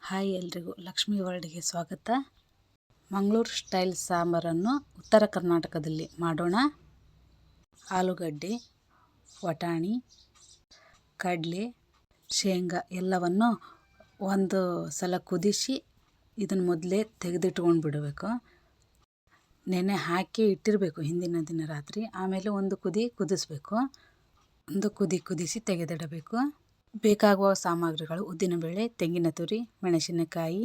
Hi ಎಲ್ರಿಗೂ ಲಕ್ಷ್ಮೀ ವರ್ಲ್ಡ್ಗೆ ಸ್ವಾಗತ. Mangaluru style ಸಾಂಬಾರನ್ನು ಉತ್ತರ ಕರ್ನಾಟಕದಲ್ಲಿ ಮಾಡೋಣ. ಆಲೂಗಡ್ಡೆ, ವಟಾಣಿ, ಕಡಲೆ, ಶೇಂಗಾ ಎಲ್ಲವನ್ನು ಒಂದು ಸಲ ಕುದಿಸಿ ಇದನ್ನು ಮೊದಲೇ ತೆಗೆದಿಟ್ಕೊಂಡು ಬಿಡಬೇಕು. ನೆನೆ ಹಾಕಿ ಇಟ್ಟಿರಬೇಕು ಹಿಂದಿನ ದಿನ ರಾತ್ರಿ. ಆಮೇಲೆ ಒಂದು ಕುದಿಸಬೇಕು. ಒಂದು ಕುದಿಸಿ ತೆಗೆದಿಡಬೇಕು. ಬೇಕಾಗುವ ಸಾಮಗ್ರಿಗಳು: ಉದ್ದಿನಬೇಳೆ, ತೆಂಗಿನ ತುರಿ, ಮೆಣಸಿನಕಾಯಿ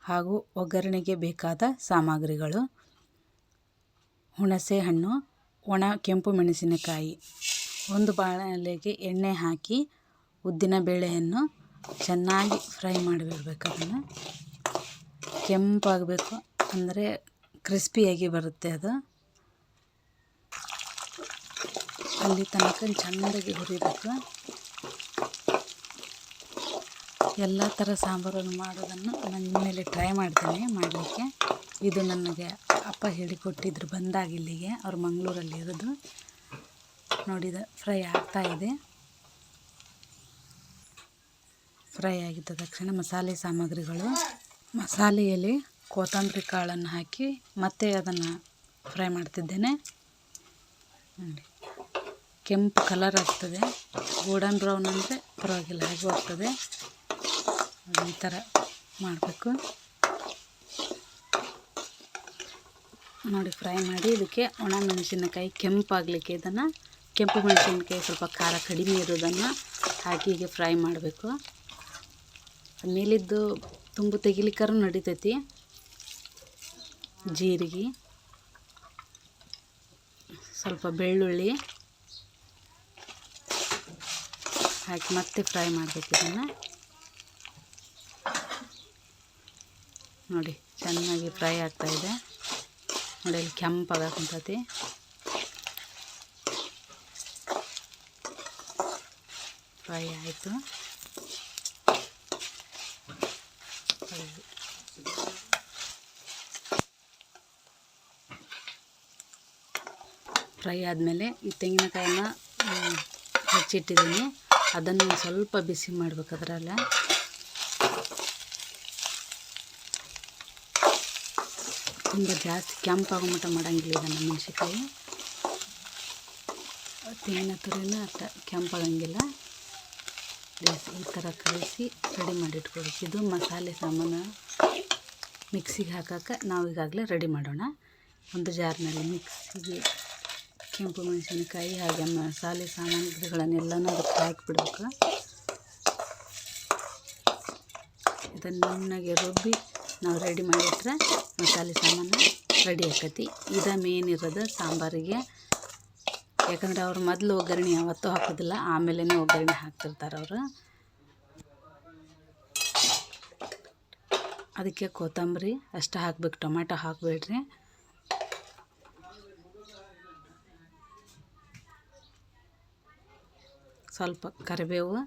ಹಾಗೂ ಒಗ್ಗರಣೆಗೆ ಬೇಕಾದ ಸಾಮಗ್ರಿಗಳು: ಹುಣಸೆ ಹಣ್ಣು, ಒಣ ಕೆಂಪು ಮೆಣಸಿನಕಾಯಿ. ಒಂದು ಬಾಣಲೆಗೆ ಎಣ್ಣೆ ಹಾಕಿ ಉದ್ದಿನಬೇಳೆಯನ್ನು ಚೆನ್ನಾಗಿ ಫ್ರೈ ಮಾಡಿಬಿಡಬೇಕು. ಅದನ್ನು ಕೆಂಪಾಗಬೇಕು, ಅಂದರೆ ಕ್ರಿಸ್ಪಿಯಾಗಿ ಬರುತ್ತೆ. ಅದು ಅಲ್ಲಿ ತನಕ ಚೆನ್ನಾಗಿ ಹುರಿಬೇಕು. ಎಲ್ಲ ಥರ ಸಾಂಬಾರನ್ನು ಮಾಡೋದನ್ನು ನಾನು ಇನ್ಮೇಲೆ ಟ್ರೈ ಮಾಡ್ತೇನೆ ಮಾಡಲಿಕ್ಕೆ. ಇದು ನನಗೆ ಅಪ್ಪ ಹೇಳಿಕೊಟ್ಟಿದ್ರು ಬಂದಾಗ ಇಲ್ಲಿಗೆ. ಅವ್ರು ಮಂಗಳೂರಲ್ಲಿ ಇರೋದು. ನೋಡಿದ ಫ್ರೈ ಆಗ್ತಾಯಿದೆ. ಫ್ರೈ ಆಗಿದ್ದ ತಕ್ಷಣ ಮಸಾಲೆ ಸಾಮಗ್ರಿಗಳು: ಮಸಾಲೆಯಲ್ಲಿ ಕೊತ್ತಂಬರಿ ಕಾಳನ್ನು ಹಾಕಿ ಮತ್ತೆ ಅದನ್ನು ಫ್ರೈ ಮಾಡ್ತಿದ್ದೇನೆ. ನೋಡಿ, ಕೆಂಪು ಕಲರ್ ಆಗ್ತದೆ. ಗೋಲ್ಡನ್ ಬ್ರೌನ್ ಅಂದರೆ ಪರವಾಗಿಲ್ಲ, ಹಾಗೆ ಹೋಗ್ತದೆ. ಈ ಥರ ಮಾಡಬೇಕು. ನೋಡಿ, ಫ್ರೈ ಮಾಡಿ ಇದಕ್ಕೆ ಒಣ ಮೆಣಸಿನಕಾಯಿ ಕೆಂಪಾಗಲಿಕ್ಕೆ ಇದನ್ನು ಕೆಂಪು ಮೆಣಸಿನಕಾಯಿ ಸ್ವಲ್ಪ ಖಾರ ಕಡಿಮೆ ಇರೋದನ್ನು ಹಾಕಿ ಹೀಗೆ ಫ್ರೈ ಮಾಡಬೇಕು. ಮೇಲಿದ್ದು ತುಂಬು ತೆಗಿಲಿಕ್ಕಾರು ನಡಿತೈತಿ. ಜೀರಿಗೆ, ಸ್ವಲ್ಪ ಬೆಳ್ಳುಳ್ಳಿ ಹಾಕಿ ಮತ್ತೆ ಫ್ರೈ ಮಾಡಬೇಕು. ಇದನ್ನು ನೋಡಿ, ಚೆನ್ನಾಗಿ ಫ್ರೈ ಆಗ್ತಾಯಿದೆ. ನೋಡಿ, ಅಲ್ಲಿ ಕೆಂಪಾಗಂತತಿ. ಫ್ರೈ ಆಯಿತು. ಫ್ರೈ ಆದಮೇಲೆ ಈ ತೆಂಗಿನಕಾಯಿನ ಹೆಚ್ಚಿಟ್ಟಿದ್ದೀನಿ. ಅದನ್ನು ಸ್ವಲ್ಪ ಬಿಸಿ ಮಾಡಬೇಕು. ಅದರಲ್ಲ ತುಂಬ ಜಾಸ್ತಿ ಕೆಂಪಾಗೋ ಮಟ್ಟ ಮಾಡೋಂಗಿಲ್ಲ ಇದನ್ನು. ಮೆಣಸಿನ್ಕಾಯಿ, ತೆಂಗಿನ ತುರಿನ ಅಷ್ಟ ಕೆಂಪಾಗಂಗಿಲ್ಲ. ಈ ಥರ ಕಲಿಸಿ ರೆಡಿ ಮಾಡಿಟ್ಕೊಬೇಕು. ಇದು ಮಸಾಲೆ ಸಾಮಾನು ಮಿಕ್ಸಿಗೆ ಹಾಕೋಕ್ಕೆ ನಾವು ಈಗಾಗಲೇ ರೆಡಿ ಮಾಡೋಣ. ಒಂದು ಜಾರ್ನಲ್ಲಿ ಮಿಕ್ಸಿಗೆ ಕೆಂಪು ಮೆಣಸಿನಕಾಯಿ ಹಾಗೆ ಮಸಾಲೆ ಸಾಮಗ್ರಿಗಳನ್ನೆಲ್ಲನೂ ಅದಕ್ಕೆ ಹಾಕಿಬಿಡ್ಬೇಕು. ಇದನ್ನು ನುಣ್ಣಗೆ ರುಬ್ಬಿ ನಾವು ರೆಡಿ ಮಾಡಿಟ್ರೆ ಮಸಾಲೆ ಸಾಮಾನು ರೆಡಿ ಆಕತಿ. ಇದು ಮೇನ್ ಇರೋದು ಸಾಂಬಾರಿಗೆ. ಯಾಕಂದರೆ ಅವ್ರು ಮೊದಲು ಒಗ್ಗರಣೆ ಯಾವತ್ತೂ ಹಾಕೋದಿಲ್ಲ, ಆಮೇಲೆ ಒಗ್ಗರಣೆ ಹಾಕ್ತಿರ್ತಾರೆ ಅವರು. ಅದಕ್ಕೆ ಕೊತ್ತಂಬರಿ ಅಷ್ಟು ಹಾಕ್ಬೇಕು, ಟೊಮೆಟೊ ಹಾಕಬೇಡ್ರಿ. ಸ್ವಲ್ಪ ಕರಿಬೇವು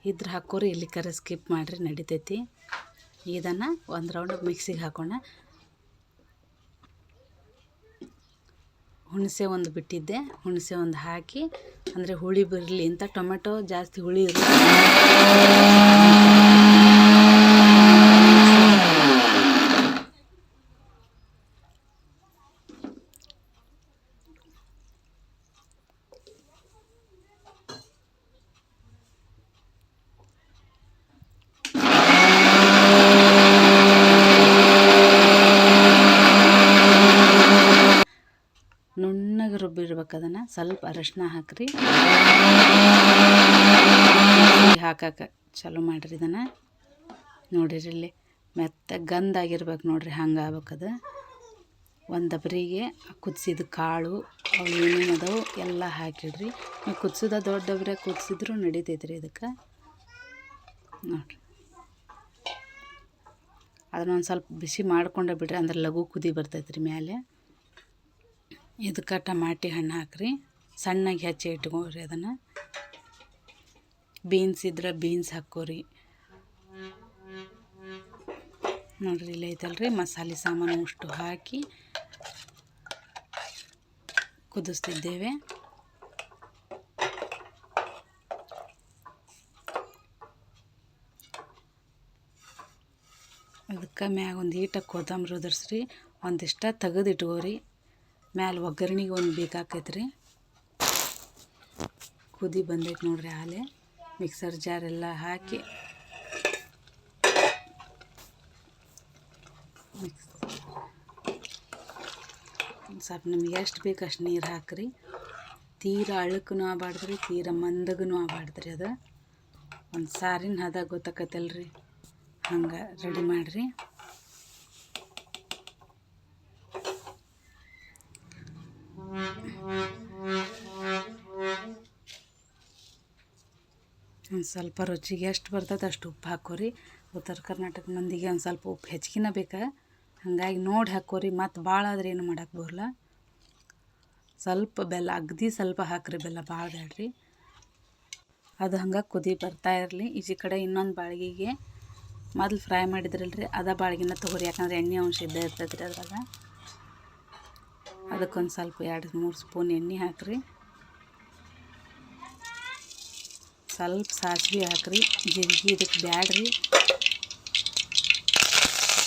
ಇದ್ರೆ ಹಾಕೋರಿ, ಇಲ್ಲಿ ಕರೆ ಸ್ಕಿಪ್ ಮಾಡಿರಿ, ನಡಿತೈತಿ. ಇದನ್ನು ಒಂದು ರೌಂಡ್ ಮಿಕ್ಸಿಗೆ ಹಾಕೋಣ. ಹುಣಸೆ ಒಂದು ಬಿಟ್ಟಿದ್ದೆ, ಹುಣಸೆ ಒಂದು ಹಾಕಿ, ಅಂದರೆ ಹುಳಿ ಬರಲಿ ಅಂತ. ಟೊಮೆಟೊ ಜಾಸ್ತಿ ಹುಳಿ ಇರಲಿ. ನುಣ್ಣಗೆ ರುಬ್ಬಿಡ್ಬೇಕು. ಅದನ್ನು ಸ್ವಲ್ಪ ಅರಶಿನ ಹಾಕ್ರಿ, ಹಾಕಕ್ಕೆ ಚಾಲೂ ಮಾಡಿರಿ. ಇದನ್ನು ನೋಡಿರಿ, ಇಲ್ಲಿ ಮೆತ್ತ ಗಂಧಾಗಿರ್ಬೇಕು ನೋಡಿರಿ, ಹಂಗೆ ಆಗ್ಬೇಕದು. ಒಂದು ಡಬರಿಗೆ ಕುದಿಸಿದ ಕಾಳು ಅವು ಏನೇನು ಅದಾವು ಎಲ್ಲ ಹಾಕಿಡ್ರಿ. ನೀವು ಕುದಿಸೋದ ದೊಡ್ಡ ಡಬ್ರೆ ಕುದಿಸಿದ್ರು ನಡಿತೈತ್ರಿ. ಇದಕ್ಕೆ ನೋಡಿರಿ, ಅದನ್ನೊಂದು ಸ್ವಲ್ಪ ಬಿಸಿ ಮಾಡ್ಕೊಂಡೆ ಬಿಡ್ರಿ, ಅಂದ್ರೆ ಲಘು ಕುದಿ ಬರ್ತೈತ್ರಿ ಮೇಲೆ. ಇದಕ್ಕೆ ಟಮಾಟಿ ಹಣ್ಣು ಹಾಕ್ರಿ, ಸಣ್ಣಗೆ ಹೆಚ್ಚಿ ಇಟ್ಕೊರಿ. ಅದನ್ನು ಬೀನ್ಸ್ ಇದ್ರೆ ಬೀನ್ಸ್ ಹಾಕೋರಿ. ನೋಡಿರಿ, ಇಲ್ಲಿ ಐತಲ್ರಿ ಮಸಾಲೆ ಸಾಮಾನು ಅಷ್ಟು ಹಾಕಿ ಕುದಿಸ್ತಿದ್ದೇವೆ. ಅದಕ್ಕೆ ಮ್ಯಾಗ ಒಂದು ಈಟ ಕೊತ್ತಂಬರಿ ಉದುರಿಸ್ರಿ, ಒಂದಿಷ್ಟ ತೆಗೆದು ಇಟ್ಕೋರಿ. ಮ್ಯಾಲೆ ಒಗ್ಗರಣೆಗೆ ಒಂದು ಬೇಕಾಕೈತ್ರಿ. ಕುದಿ ಬಂದೈತೆ ನೋಡ್ರಿ. ಹಾಲೆ ಮಿಕ್ಸರ್ ಜಾರೆಲ್ಲ ಹಾಕಿ ಸ್ವಲ್ಪ ನಿಮ್ಗೆ ಎಷ್ಟು ಬೇಕು ಅಷ್ಟು ನೀರು ಹಾಕಿರಿ. ತೀರಾ ಅಳಕ್ಕೂ ಆಗಬಾರ್ದ್ರಿ, ತೀರಾ ಮಂದಗೂ ಆಗಬಾರ್ದ್ರಿ. ಅದು ಒಂದು ಸಾರಿನ ಹದ ಗೊತ್ತಾಕತ್ತಲ್ರಿ, ಹಂಗೆ ರೆಡಿ ಮಾಡಿರಿ. ಒಂದು ಸ್ವಲ್ಪ ರುಚಿಗೆ ಎಷ್ಟು ಬರ್ತದೆ ಅಷ್ಟು ಉಪ್ಪು ಹಾಕೋರಿ. ಉತ್ತರ ಕರ್ನಾಟಕ ಮಂದಿಗೆ ಒಂದು ಸ್ವಲ್ಪ ಉಪ್ಪು ಹೆಚ್ಚಿಗೆನ ಬೇಕಾ, ಹಾಗಾಗಿ ನೋಡಿ ಹಾಕೋರಿ. ಮತ್ತು ಭಾಳ ಆದ್ರೆ ಏನು ಮಾಡೋಕ್ಕೆ ಬರಲ್ಲ. ಸ್ವಲ್ಪ ಬೆಲ್ಲ, ಅಗದಿ ಸ್ವಲ್ಪ ಹಾಕ್ರಿ ಬೆಲ್ಲ, ಭಾಳ ಬೇಡ್ರಿ. ಅದು ಹಂಗೆ ಕುದಿ ಬರ್ತಾ ಇರಲಿ. ಈಚೆ ಕಡೆ ಇನ್ನೊಂದು ಬಾಳ್ಗಿಗೆ ಮೊದಲು ಫ್ರೈ ಮಾಡಿದ್ರಲ್ರಿ, ಅದ ಬಾಳ್ಗಿನ ತೊಗೊರಿ. ಯಾಕಂದ್ರೆ ಎಣ್ಣೆ ಅಂಶ ಇದ್ದೇ ಇರ್ತೈತೆ ರೀ ಅದ್ರಾಗ. ಅದಕ್ಕೊಂದು ಸ್ವಲ್ಪ 2-3 ಸ್ಪೂನ್ ಎಣ್ಣೆ ಹಾಕಿರಿ. ಸ್ವಲ್ಪ ಸಾಸಿವೆ ಹಾಕಿರಿ. ಜೀರಿಗೆ ಇದಕ್ಕೆ ಬ್ಯಾಡ್ರಿ.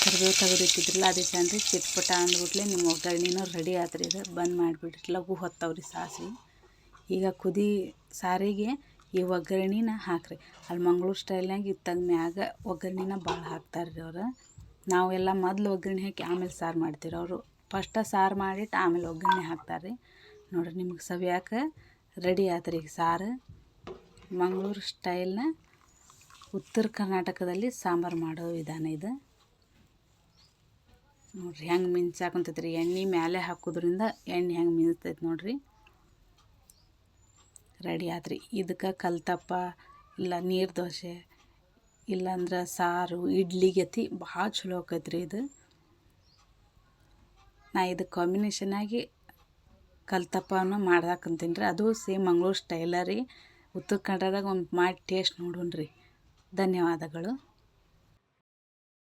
ಕರಿಬೇವು ತೆಗೆದಿಟ್ಟಿದ್ರಲ್ಲ ಅದೇ ಚಂದ್ರಿ ಚಿಟ್ಪಟ ಅಂದ್ಬಿಟ್ಲೆ ನಿಮ್ಮ ಒಗ್ಗರಣೆನೂ ರೆಡಿ ಆತ್ರಿ. ಇದು ಬಂದ್ ಮಾಡಿಬಿಡ್ರಿ, ಲಘು ಹೊತ್ತವ್ರಿ ಸಾಸಿವೆ. ಈಗ ಕುದಿ ಸಾರಿಗೆ ಈ ಒಗ್ಗರಣೆನ ಹಾಕಿರಿ. ಅಲ್ಲಿ ಮಂಗಳೂರು ಸ್ಟೈಲ್ನಾಗ ಇತ್ತಾಗ ಮ್ಯಾಗ ಒಗ್ಗರಣೆನ ಭಾಳ ಹಾಕ್ತಾರೆ ರೀ ಅವ್ರು. ನಾವೆಲ್ಲ ಮೊದಲು ಒಗ್ಗರಣೆ ಹಾಕಿ ಆಮೇಲೆ ಸಾರು ಮಾಡ್ತೀರಿ. ಅವರು ಫಸ್ಟ ಸಾರು ಮಾಡಿಟ್ಟು ಆಮೇಲೆ ಒಗ್ಗರಣೆ ಹಾಕ್ತಾರೆ. ನೋಡಿರಿ, ನಿಮಗೆ ಸವಿಯಾಕೆ ರೆಡಿ ಆತ್ರಿ ಈಗ ಸಾರು. ಮಂಗಳೂರು ಸ್ಟೈಲ್ನ ಉತ್ತರ ಕರ್ನಾಟಕದಲ್ಲಿ ಸಾಂಬಾರು ಮಾಡೋ ವಿಧಾನ ಇದು. ನೋಡಿರಿ ಹೆಂಗೆ ಮಿಂಚಾಕೊಂತೈತೆ ರೀ. ಎಣ್ಣೆ ಮೇಲೆ ಹಾಕೋದ್ರಿಂದ ಎಣ್ಣೆ ಹೆಂಗೆ ಮಿಂಚ್ತೈತೆ ನೋಡಿರಿ. ರೆಡಿ ಆತ್ರಿ. ಇದಕ್ಕೆ ಕಲ್ತಪ್ಪ ಇಲ್ಲ ನೀರು ದೋಸೆ ಇಲ್ಲಾಂದ್ರೆ ಸಾರು ಇಡ್ಲಿಗತಿ ಭಾಳ ಚಲೋ ಆಕೈತ್ರಿ ಇದು. ನಾ ಇದಕ್ಕೆ ಕಾಂಬಿನೇಷನಾಗಿ ಕಲ್ತಪ್ಪನ ಮಾಡ್ದಾಕಂತೀನಿ ರೀ. ಅದು ಸೇಮ್ ಮಂಗಳೂರು ಸ್ಟೈಲ ರೀ. ಉತ್ತರ ಕನ್ನಡದಾಗ ಒಂದು ಮಾಡಿ ಟೇಸ್ಟ್ ನೋಡೋಣ ರೀ. ಧನ್ಯವಾದಗಳು.